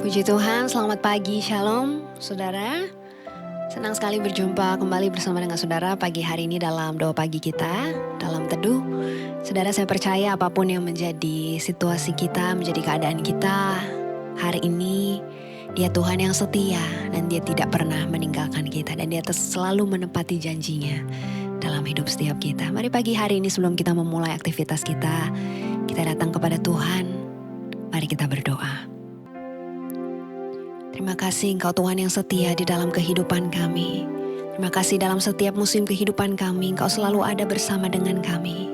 Puji Tuhan, selamat pagi, shalom saudara. Senang sekali berjumpa kembali bersama dengan saudara pagi hari ini dalam doa pagi kita, dalam teduh. Saudara, saya percaya apapun yang menjadi situasi kita, menjadi keadaan kita hari ini, Dia Tuhan yang setia dan Dia tidak pernah meninggalkan kita. Dan Dia selalu menepati janjinya dalam hidup setiap kita. Mari pagi hari ini sebelum kita memulai aktivitas kita datang kepada Tuhan. Mari kita berdoa. Terima kasih Engkau Tuhan yang setia di dalam kehidupan kami. Terima kasih dalam setiap musim kehidupan kami, Engkau selalu ada bersama dengan kami.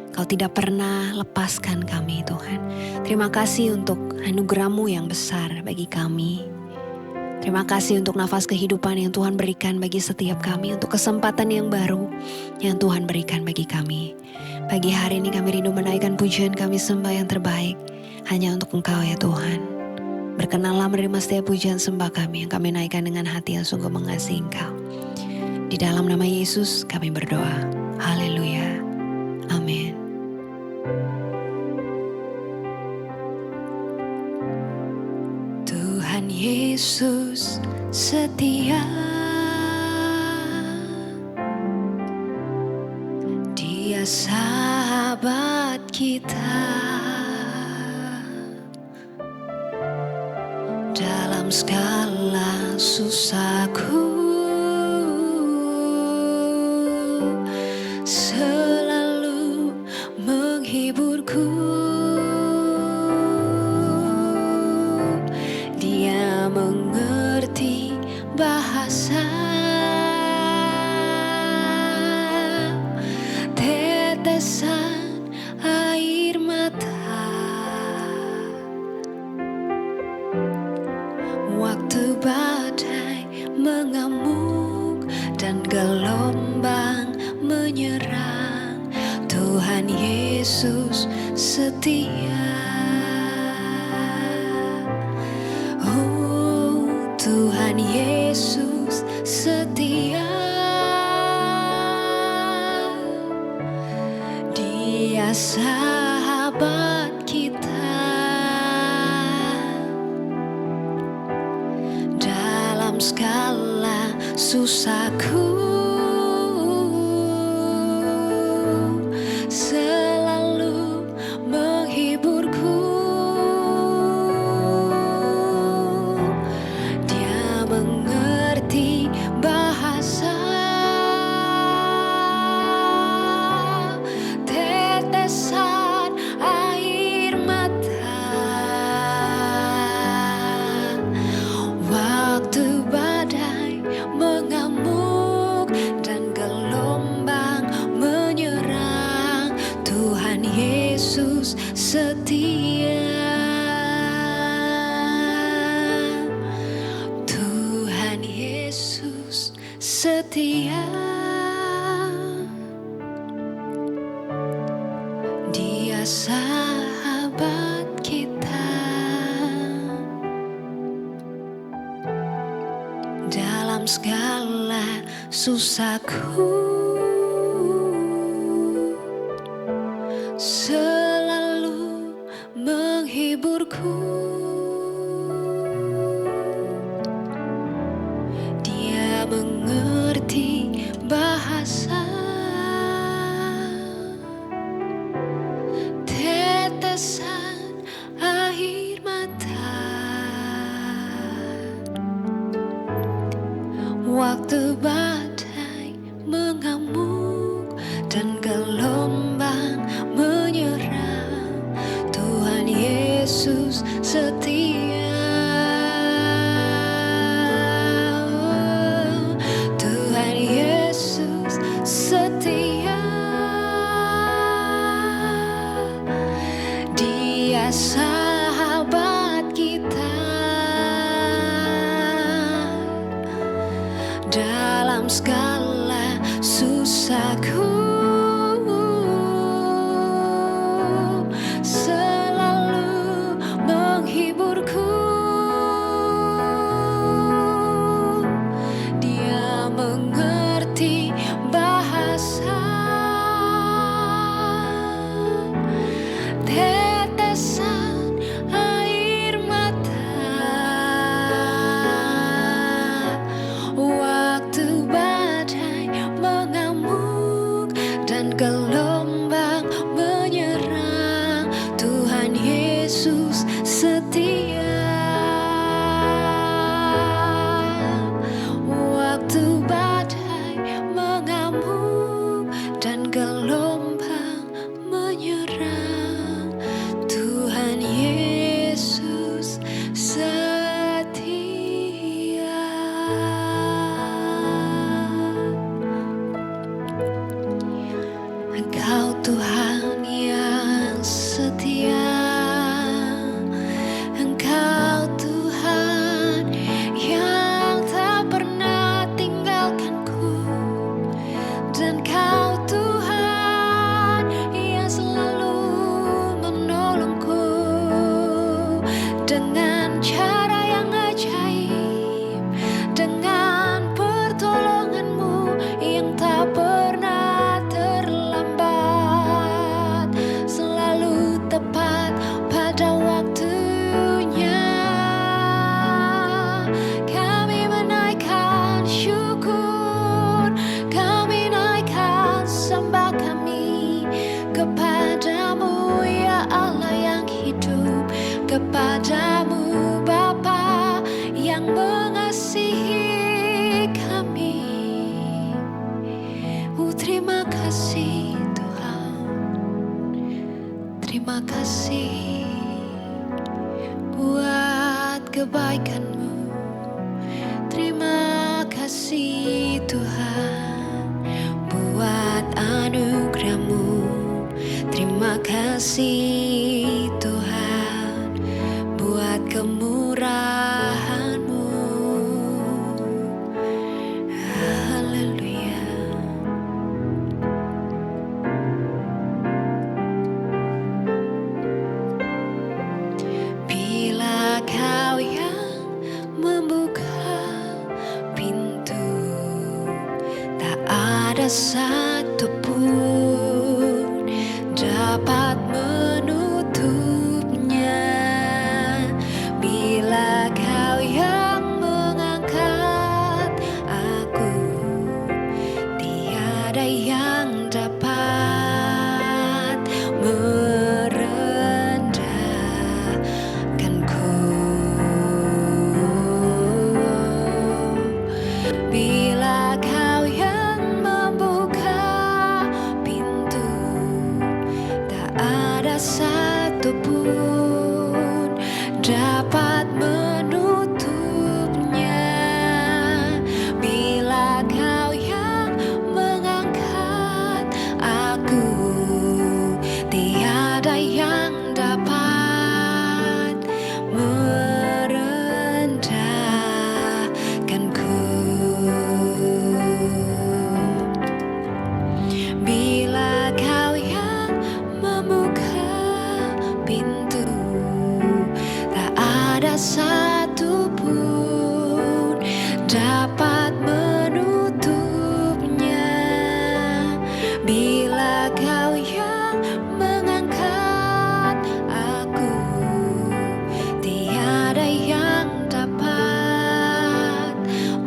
Engkau tidak pernah lepaskan kami Tuhan. Terima kasih untuk anugerah-Mu yang besar bagi kami. Terima kasih untuk nafas kehidupan yang Tuhan berikan bagi setiap kami, untuk kesempatan yang baru yang Tuhan berikan bagi kami. Pagi hari ini kami rindu menaikkan pujian kami sembah yang terbaik hanya untuk Engkau ya Tuhan. Berkenanlah menerima setiap pujian sembah kami yang kami naikkan dengan hati yang sungguh mengasihi Engkau. Di dalam nama Yesus kami berdoa. Haleluya. Amin. Tuhan Yesus setia, Dia sahabat kita. Dalam segala susahku, selalu menghiburku. Dia mengerti bahasa tetesan air mata. Waktu badai mengamuk dan gelombang menyerang, Tuhan Yesus setia. Oh, Tuhan Yesus setia. Dia sahabat kita. Segala susahku, selalu menghiburku. Dia mengerti bahasa tetesan air mata. Waktu badai mengamuk dan gelombang menyerang, Tuhan Yesus setia. Tuhan Yesus setia. Dia sahabat kita. Dalam segala susahku, selalu menghiburku. Dia mengerti bahasa tetesan air mata. Waktu badai mengamuk dan gelombang menyerang, Tuhan Yesus setia. Tuhan Yesus setia. Dia sahabat kita. Dalam segala susahku, selalu menghiburku. Dia mengerti bahasa tetesan air mata. dengan cara yang ajaib, dengan pertolongan-Mu yang tak pernah terlambat, selalu tepat pada waktunya. Kami menaikkan syukur, kami naikkan sembah kami kepadamu ya Allah yang hidup, kepadamu Bapa yang mengasihi kami. Terima kasih Tuhan, terima kasih buat kebaikan-Mu. Terima kasih Tuhan buat anugerah-Mu. Terima kasih Tuhan buat kemurahan-Mu. Haleluya. Bila Kau yang membuka pintu, tak ada satupun dapat menutupnya. Bila Kau yang mengangkat aku, tiada yang dapat merendahkanku. Bila Kau yang membuka pintu, tak ada satupun dapat menutupnya. Bila Kau yang mengangkat aku, tiada yang dapat merendahkanku. Bila Kau yang membuka pintu, tak ada satupun dapat menutupnya. Bila Kau yang mengangkat aku, tiada yang dapat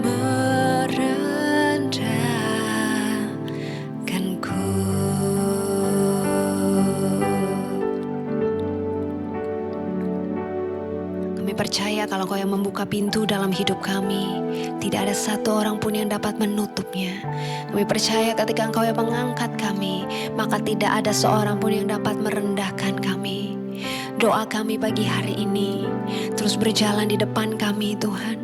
merendahkanku. Kami percaya kalau Kau yang membuka pintu dalam hidup kami, tidak ada satu orang pun yang dapat menutupnya. Kami percaya ketika Engkau yang mengangkat kami, maka tidak ada seorang pun yang dapat merendahkan kami. Doa kami pagi hari ini, terus berjalan di depan kami Tuhan.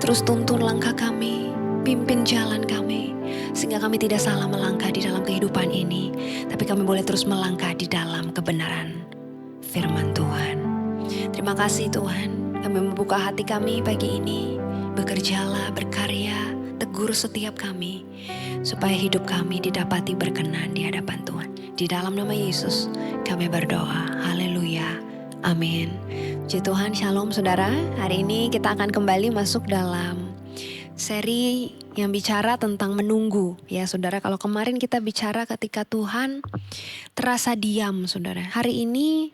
Terus tuntun langkah kami, pimpin jalan kami, sehingga kami tidak salah melangkah di dalam kehidupan ini, tapi kami boleh terus melangkah di dalam kebenaran firman Tuhan. Terima kasih Tuhan, kami membuka hati kami pagi ini. Bekerjalah, berkarya, tegur setiap kami, supaya hidup kami didapati berkenan di hadapan Tuhan. Di dalam nama Yesus kami berdoa, haleluya, amin. Puji Tuhan, shalom saudara. Hari ini kita akan kembali masuk dalam seri yang bicara tentang menunggu. Ya saudara, kalau kemarin kita bicara ketika Tuhan terasa diam saudara. Hari ini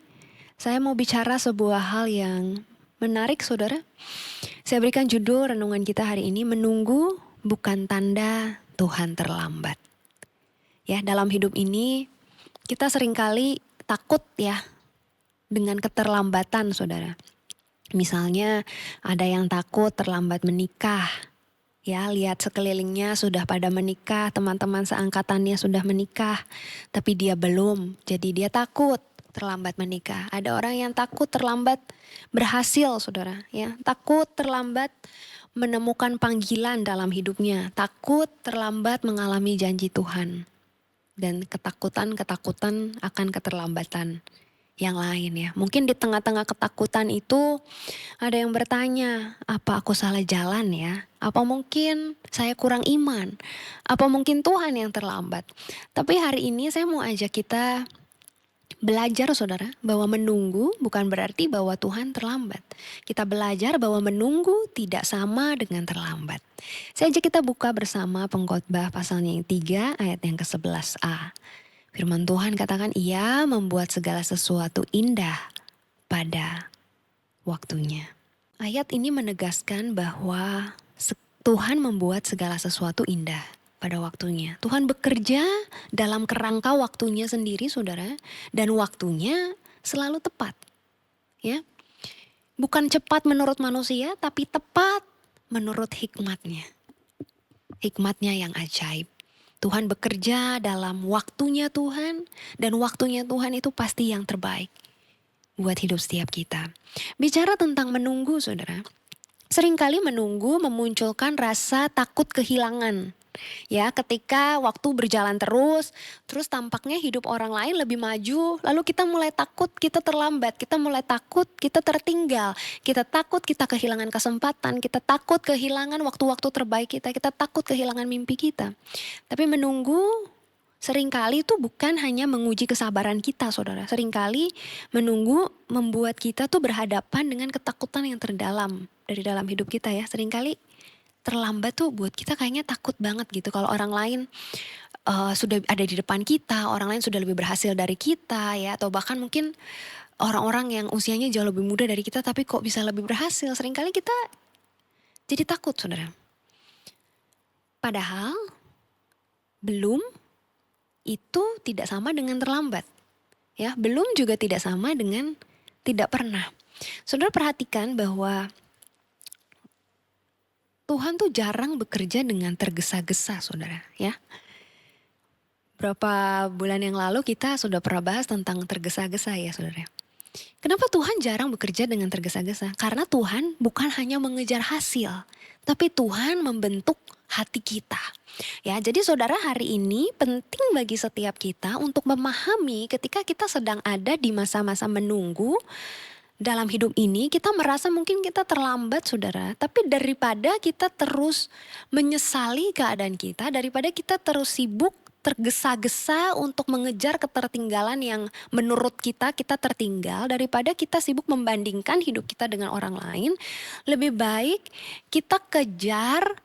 saya mau bicara sebuah hal yang menarik saudara. Saya berikan judul renungan kita hari ini, menunggu bukan tanda Tuhan terlambat. Ya, dalam hidup ini kita seringkali takut ya dengan keterlambatan saudara. Misalnya ada yang takut terlambat menikah. Ya, lihat sekelilingnya sudah pada menikah, teman-teman seangkatannya sudah menikah, tapi dia belum. Jadi dia takut terlambat menikah. Ada orang yang takut terlambat berhasil saudara, ya. Takut terlambat menemukan panggilan dalam hidupnya, takut terlambat mengalami janji Tuhan, dan ketakutan akan keterlambatan yang lain ya. Mungkin di tengah-tengah ketakutan itu ada yang bertanya, apa aku salah jalan ya? Apa mungkin saya kurang iman? Apa mungkin Tuhan yang terlambat? Tapi hari ini saya mau ajak kita Belajar saudara, bahwa menunggu bukan berarti bahwa Tuhan terlambat. Kita belajar bahwa menunggu tidak sama dengan terlambat. Saya ajak kita buka bersama Pengkhotbah pasalnya yang 3 ayat yang ke-11a. Firman Tuhan katakan, Ia membuat segala sesuatu indah pada waktunya. Ayat ini menegaskan bahwa Tuhan membuat segala sesuatu indah pada waktunya. Tuhan bekerja dalam kerangka waktunya sendiri, saudara, dan waktunya selalu tepat. Ya, bukan cepat menurut manusia, tapi tepat menurut hikmatnya. Hikmatnya yang ajaib. Tuhan bekerja dalam waktunya Tuhan, dan waktunya Tuhan itu pasti yang terbaik buat hidup setiap kita. Bicara tentang menunggu, saudara, seringkali menunggu memunculkan rasa takut kehilangan. Ya, ketika waktu berjalan terus tampaknya hidup orang lain lebih maju, lalu kita mulai takut kita terlambat, kita mulai takut kita tertinggal, kita takut kita kehilangan kesempatan, kita takut kehilangan waktu-waktu terbaik kita takut kehilangan mimpi kita. Tapi menunggu seringkali itu bukan hanya menguji kesabaran kita, saudara. Seringkali menunggu membuat kita tuh berhadapan dengan ketakutan yang terdalam dari dalam hidup kita ya. Seringkali terlambat tuh buat kita kayaknya takut banget gitu. Kalau orang lain sudah ada di depan kita, orang lain sudah lebih berhasil dari kita ya. Atau bahkan mungkin orang-orang yang usianya jauh lebih muda dari kita tapi kok bisa lebih berhasil. Seringkali kita jadi takut, saudara. Padahal belum itu tidak sama dengan terlambat. Ya, belum juga tidak sama dengan tidak pernah. Saudara perhatikan bahwa Tuhan tuh jarang bekerja dengan tergesa-gesa, saudara. Ya, berapa bulan yang lalu kita sudah pernah bahas tentang tergesa-gesa ya, saudara. Kenapa Tuhan jarang bekerja dengan tergesa-gesa? Karena Tuhan bukan hanya mengejar hasil, tapi Tuhan membentuk hati kita. Ya, jadi saudara, hari ini penting bagi setiap kita untuk memahami ketika kita sedang ada di masa-masa menunggu dalam hidup ini, kita merasa mungkin kita terlambat, saudara. Tapi daripada kita terus menyesali keadaan kita, daripada kita terus sibuk tergesa-gesa untuk mengejar ketertinggalan yang menurut kita tertinggal, daripada kita sibuk membandingkan hidup kita dengan orang lain, lebih baik kita kejar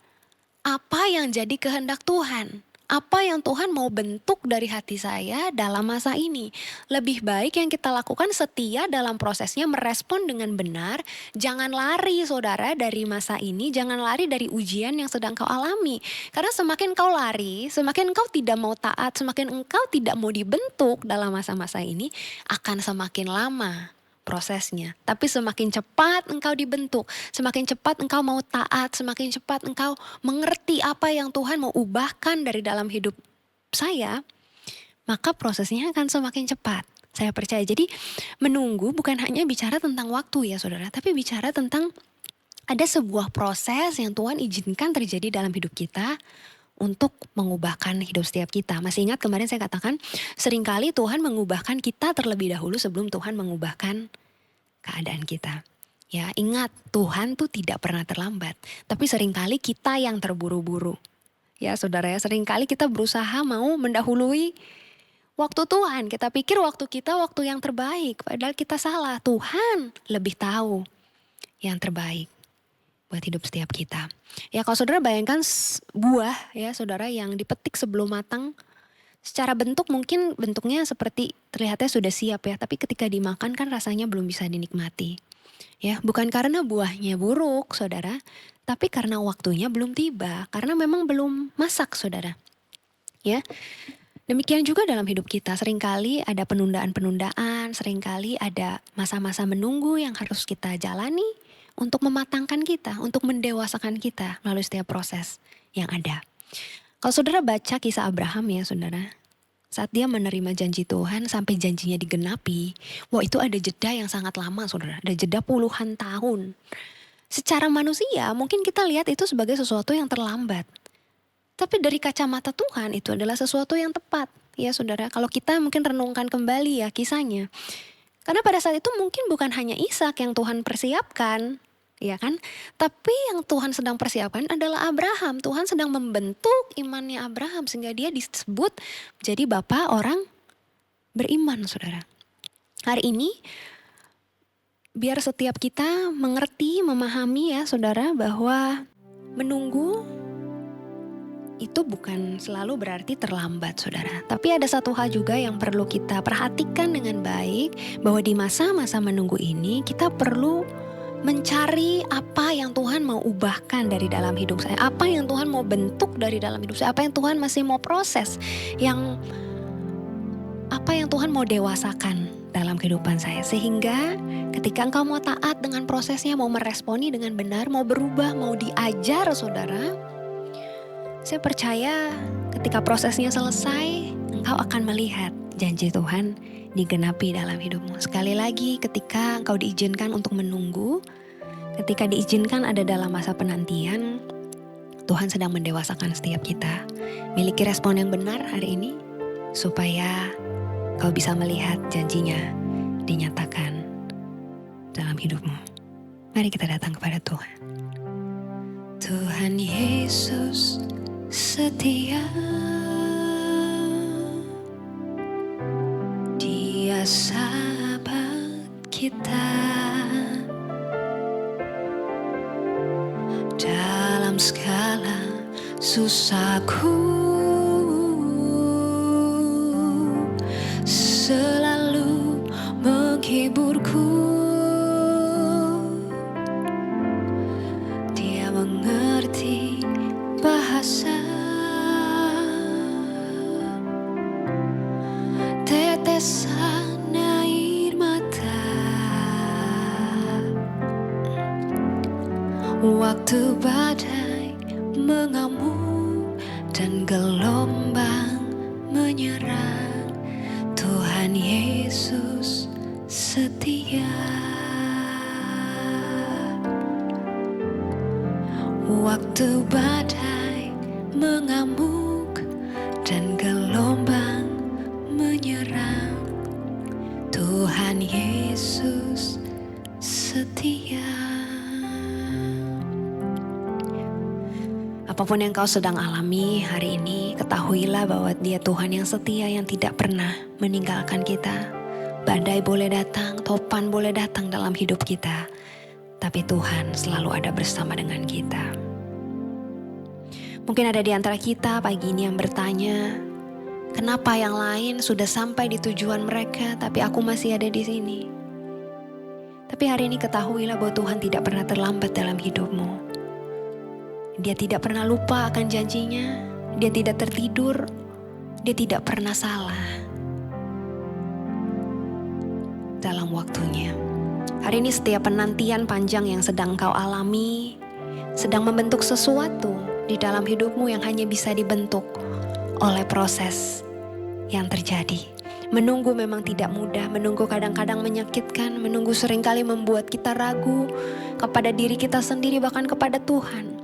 apa yang jadi kehendak Tuhan. Apa yang Tuhan mau bentuk dari hati saya dalam masa ini. Lebih baik yang kita lakukan setia dalam prosesnya, merespon dengan benar. Jangan lari, saudara, dari masa ini. Jangan lari dari ujian yang sedang kau alami. Karena semakin kau lari, semakin kau tidak mau taat, semakin engkau tidak mau dibentuk dalam masa-masa ini, akan semakin lama prosesnya. Tapi semakin cepat engkau dibentuk, semakin cepat engkau mau taat, semakin cepat engkau mengerti apa yang Tuhan mau ubahkan dari dalam hidup saya, maka prosesnya akan semakin cepat. Saya percaya. Jadi menunggu bukan hanya bicara tentang waktu ya, saudara, tapi bicara tentang ada sebuah proses yang Tuhan izinkan terjadi dalam hidup kita untuk mengubahkan hidup setiap kita. Masih ingat kemarin saya katakan, seringkali Tuhan mengubahkan kita terlebih dahulu sebelum Tuhan mengubahkan keadaan kita. Ya, ingat, Tuhan tuh tidak pernah terlambat, tapi seringkali kita yang terburu-buru. Ya, saudara ya, seringkali kita berusaha mau mendahului waktu Tuhan. Kita pikir waktu kita waktu yang terbaik, padahal kita salah. Tuhan lebih tahu yang terbaik buat hidup setiap kita. Ya, kalau saudara bayangkan buah ya, saudara, yang dipetik sebelum matang, secara bentuk mungkin bentuknya seperti terlihatnya sudah siap ya, tapi ketika dimakan kan rasanya belum bisa dinikmati. Ya, bukan karena buahnya buruk, saudara, tapi karena waktunya belum tiba, karena memang belum masak, saudara. Ya. Demikian juga dalam hidup kita, seringkali ada penundaan-penundaan, seringkali ada masa-masa menunggu yang harus kita jalani untuk mematangkan kita, untuk mendewasakan kita melalui setiap proses yang ada. Kalau saudara baca kisah Abraham ya, saudara, saat dia menerima janji Tuhan sampai janjinya digenapi, wah, itu ada jeda yang sangat lama, saudara, ada jeda puluhan tahun. Secara manusia mungkin kita lihat itu sebagai sesuatu yang terlambat, tapi dari kacamata Tuhan itu adalah sesuatu yang tepat ya, saudara. Kalau kita mungkin renungkan kembali ya kisahnya, karena pada saat itu mungkin bukan hanya Ishak yang Tuhan persiapkan, ya kan? Tapi yang Tuhan sedang persiapkan adalah Abraham. Tuhan sedang membentuk imannya Abraham sehingga dia disebut jadi bapa orang beriman, saudara. Hari ini biar setiap kita mengerti, memahami ya saudara, bahwa menunggu itu bukan selalu berarti terlambat saudara. Tapi ada satu hal juga yang perlu kita perhatikan dengan baik, bahwa di masa-masa menunggu ini kita perlu mencari apa yang Tuhan mau ubahkan dari dalam hidup saya, apa yang Tuhan mau bentuk dari dalam hidup saya, apa yang Tuhan masih mau proses, apa yang Tuhan mau dewasakan dalam kehidupan saya. Sehingga ketika engkau mau taat dengan prosesnya, mau meresponi dengan benar, mau berubah, mau diajar saudara, saya percaya ketika prosesnya selesai, engkau akan melihat janji Tuhan digenapi dalam hidupmu. Sekali lagi, ketika engkau diizinkan untuk menunggu, ketika diizinkan ada dalam masa penantian, Tuhan sedang mendewasakan setiap kita. Miliki respon yang benar hari ini, supaya kau bisa melihat janjinya dinyatakan dalam hidupmu. Mari kita datang kepada Tuhan. Tuhan Yesus setia, Dia sahabat kita dalam segala susahku, selalu menghiburku. Dia mengerti bahasa tetesan air mata, waktu badai mengamuk dan gelombang menyerang. Tuhan Yesus setia. Waktu badai mengamuk dan gelombang menyerang, Tuhan Yesus setia. Apapun yang kau sedang alami hari ini, ketahuilah bahwa Dia Tuhan yang setia, yang tidak pernah meninggalkan kita. Badai boleh datang, topan boleh datang dalam hidup kita, tapi Tuhan selalu ada bersama dengan kita. Mungkin ada di antara kita pagi ini yang bertanya, kenapa yang lain sudah sampai di tujuan mereka, tapi aku masih ada di sini? Tapi hari ini ketahuilah bahwa Tuhan tidak pernah terlambat dalam hidupmu. Dia tidak pernah lupa akan janjinya, Dia tidak tertidur, Dia tidak pernah salah dalam waktunya. Hari ini setiap penantian panjang yang sedang kau alami, sedang membentuk sesuatu di dalam hidupmu yang hanya bisa dibentuk oleh proses yang terjadi. Menunggu memang tidak mudah, menunggu kadang-kadang menyakitkan, menunggu seringkali membuat kita ragu kepada diri kita sendiri, bahkan kepada Tuhan.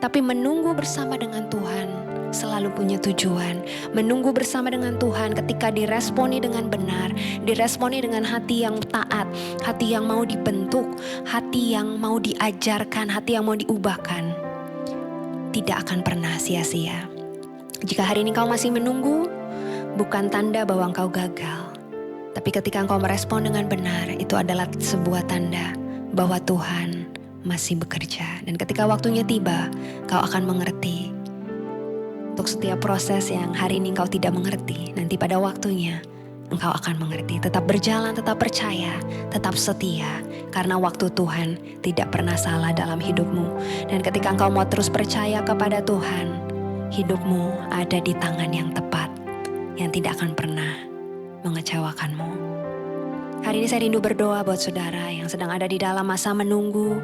Tapi menunggu bersama dengan Tuhan selalu punya tujuan. Menunggu bersama dengan Tuhan ketika diresponi dengan benar, diresponi dengan hati yang taat, hati yang mau dibentuk, hati yang mau diajarkan, hati yang mau diubahkan, tidak akan pernah sia-sia. Jika hari ini kau masih menunggu, bukan tanda bahwa engkau gagal. Tapi ketika engkau merespon dengan benar, itu adalah sebuah tanda bahwa Tuhan masih bekerja. Dan ketika waktunya tiba, kau akan mengerti. Untuk setiap proses yang hari ini engkau tidak mengerti, nanti pada waktunya engkau akan mengerti. Tetap berjalan, tetap percaya, tetap setia. Karena waktu Tuhan tidak pernah salah dalam hidupmu. Dan ketika engkau mau terus percaya kepada Tuhan, hidupmu ada di tangan yang tepat, yang tidak akan pernah mengecewakanmu. Hari ini saya rindu berdoa buat saudara yang sedang ada di dalam masa menunggu.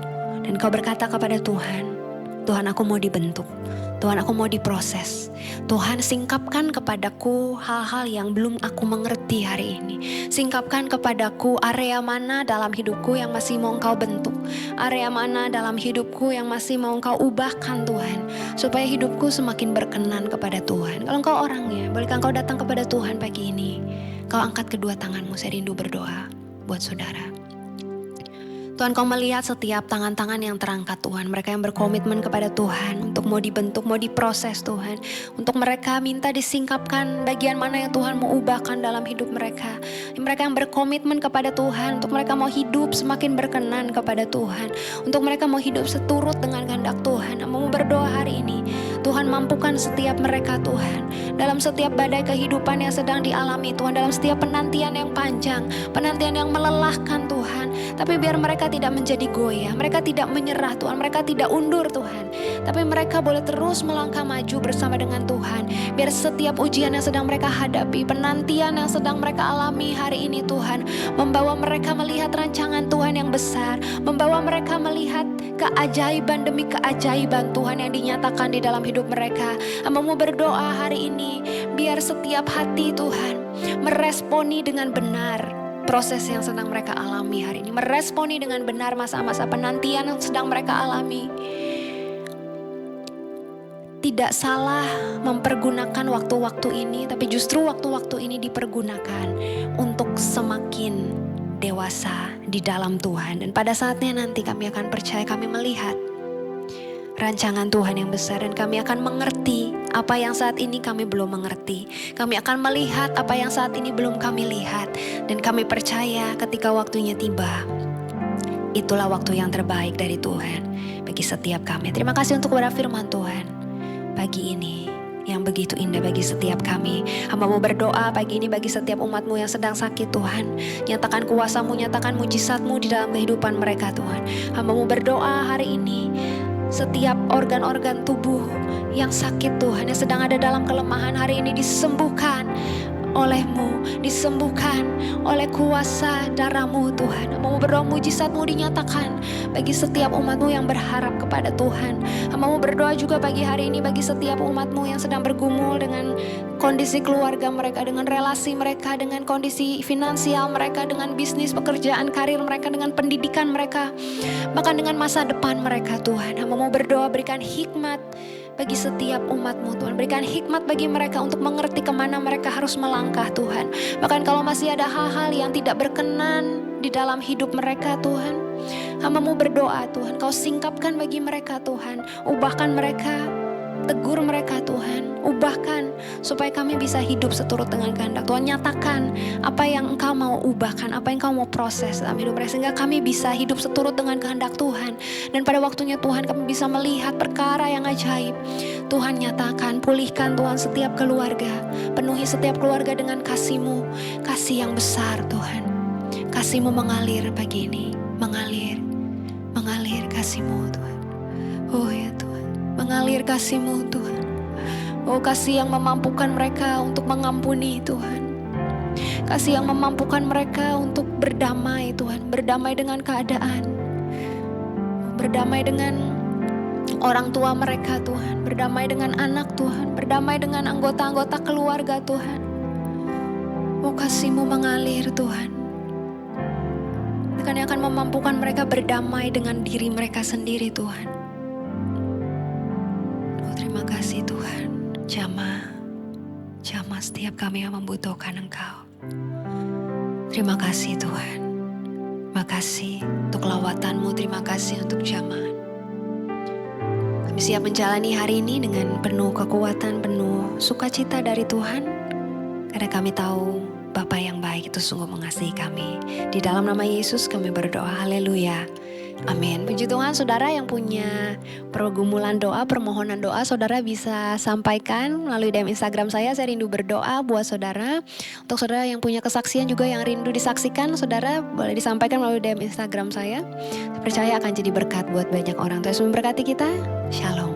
Dan kau berkata kepada Tuhan, Tuhan aku mau dibentuk, Tuhan aku mau diproses. Tuhan singkapkan kepadaku hal-hal yang belum aku mengerti hari ini. Singkapkan kepadaku area mana dalam hidupku yang masih mau engkau bentuk. Area mana dalam hidupku yang masih mau engkau ubahkan Tuhan. Supaya hidupku semakin berkenan kepada Tuhan. Kalau engkau orangnya, bolehkah engkau datang kepada Tuhan pagi ini? Kau angkat kedua tanganmu, saya rindu berdoa buat saudara. Tuhan, Kau melihat setiap tangan-tangan yang terangkat Tuhan. Mereka yang berkomitmen kepada Tuhan untuk mau dibentuk, mau diproses Tuhan. Untuk mereka minta disingkapkan bagian mana yang Tuhan mau ubahkan dalam hidup mereka. Mereka yang berkomitmen kepada Tuhan, untuk mereka mau hidup semakin berkenan kepada Tuhan. Untuk mereka mau hidup seturut dengan kehendak Tuhan. Mau berdoa hari ini, Tuhan mampukan setiap mereka Tuhan. Dalam setiap badai kehidupan yang sedang dialami Tuhan. Dalam setiap penantian yang panjang, penantian yang melelahkan Tuhan. Tapi biar mereka tidak menjadi goyah, mereka tidak menyerah Tuhan, mereka tidak undur Tuhan, tapi mereka boleh terus melangkah maju bersama dengan Tuhan. Biar setiap ujian yang sedang mereka hadapi, penantian yang sedang mereka alami hari ini Tuhan, membawa mereka melihat rancangan Tuhan yang besar, membawa mereka melihat keajaiban demi keajaiban Tuhan yang dinyatakan di dalam hidup mereka. Hamba-Mu berdoa hari ini, biar setiap hati Tuhan meresponi dengan benar proses yang sedang mereka alami hari ini, meresponi dengan benar masa-masa penantian yang sedang mereka alami. Tidak salah mempergunakan waktu-waktu ini, tapi justru waktu-waktu ini dipergunakan untuk semakin dewasa di dalam Tuhan. Dan pada saatnya nanti kami akan percaya, kami melihat rancangan Tuhan yang besar, dan kami akan mengerti apa yang saat ini kami belum mengerti. Kami akan melihat apa yang saat ini belum kami lihat, dan kami percaya ketika waktunya tiba, itulah waktu yang terbaik dari Tuhan bagi setiap kami. Terima kasih untuk kepada firman Tuhan pagi ini yang begitu indah bagi setiap kami. Hamba-Mu berdoa pagi ini bagi setiap umat-Mu yang sedang sakit Tuhan. Nyatakan kuasa-Mu, nyatakan mujizat-Mu di dalam kehidupan mereka Tuhan. Hamba-Mu berdoa hari ini setiap organ-organ tubuh yang sakit Tuhan, yang sedang ada dalam kelemahan hari ini disembuhkan oleh-Mu, disembuhkan oleh kuasa darah-Mu Tuhan. Hamba-Mu berdoa mujizat-Mu dinyatakan bagi setiap umat-Mu yang berharap kepada Tuhan. Hamba-Mu berdoa juga pagi hari ini bagi setiap umat-Mu yang sedang bergumul dengan kondisi keluarga mereka, dengan relasi mereka, dengan kondisi finansial mereka, dengan bisnis, pekerjaan, karir mereka, dengan pendidikan mereka, bahkan dengan masa depan mereka Tuhan. Hamba-Mu berdoa berikan hikmat bagi setiap umat-Mu Tuhan. Berikan hikmat bagi mereka untuk mengerti kemana mereka harus melangkah Tuhan. Bahkan kalau masih ada hal-hal yang tidak berkenan di dalam hidup mereka Tuhan, hamba-Mu berdoa Tuhan, Kau singkapkan bagi mereka Tuhan. Ubahkan mereka, tegur mereka Tuhan, ubahkan supaya kami bisa hidup seturut dengan kehendak Tuhan. Nyatakan apa yang Engkau mau ubahkan, apa yang Engkau mau proses dalam hidup mereka, sehingga kami bisa hidup seturut dengan kehendak Tuhan. Dan pada waktunya Tuhan kami bisa melihat perkara yang ajaib. Tuhan nyatakan, pulihkan Tuhan setiap keluarga, penuhi setiap keluarga dengan kasih-Mu, kasih yang besar Tuhan. Kasih-Mu mengalir pagi ini, mengalir kasih-Mu Tuhan. Oh ya Tuhan, mengalir kasih-Mu Tuhan. Oh, kasih yang memampukan mereka untuk mengampuni Tuhan. Kasih yang memampukan mereka untuk berdamai Tuhan. Berdamai dengan keadaan, berdamai dengan orang tua mereka Tuhan, berdamai dengan anak Tuhan, berdamai dengan anggota-anggota keluarga Tuhan. Oh, kasih-Mu mengalir Tuhan. Yang akan memampukan mereka berdamai dengan diri mereka sendiri Tuhan. Terima kasih Tuhan. Jamah setiap kami yang membutuhkan Engkau. Terima kasih Tuhan. Terima kasih untuk lawatan-Mu, terima kasih untuk jamah. Kami siap menjalani hari ini dengan penuh kekuatan, penuh sukacita dari Tuhan. Karena kami tahu Bapa yang baik itu sungguh mengasihi kami. Di dalam nama Yesus kami berdoa, haleluya. Amin. Puji Tuhan, saudara yang punya pergumulan doa, permohonan doa, saudara bisa sampaikan melalui DM Instagram saya rindu berdoa buat saudara. Untuk saudara yang punya kesaksian juga yang rindu disaksikan, saudara boleh disampaikan melalui DM Instagram saya. Saya percaya akan jadi berkat buat banyak orang. Tuhan Yesus memberkati kita. Shalom.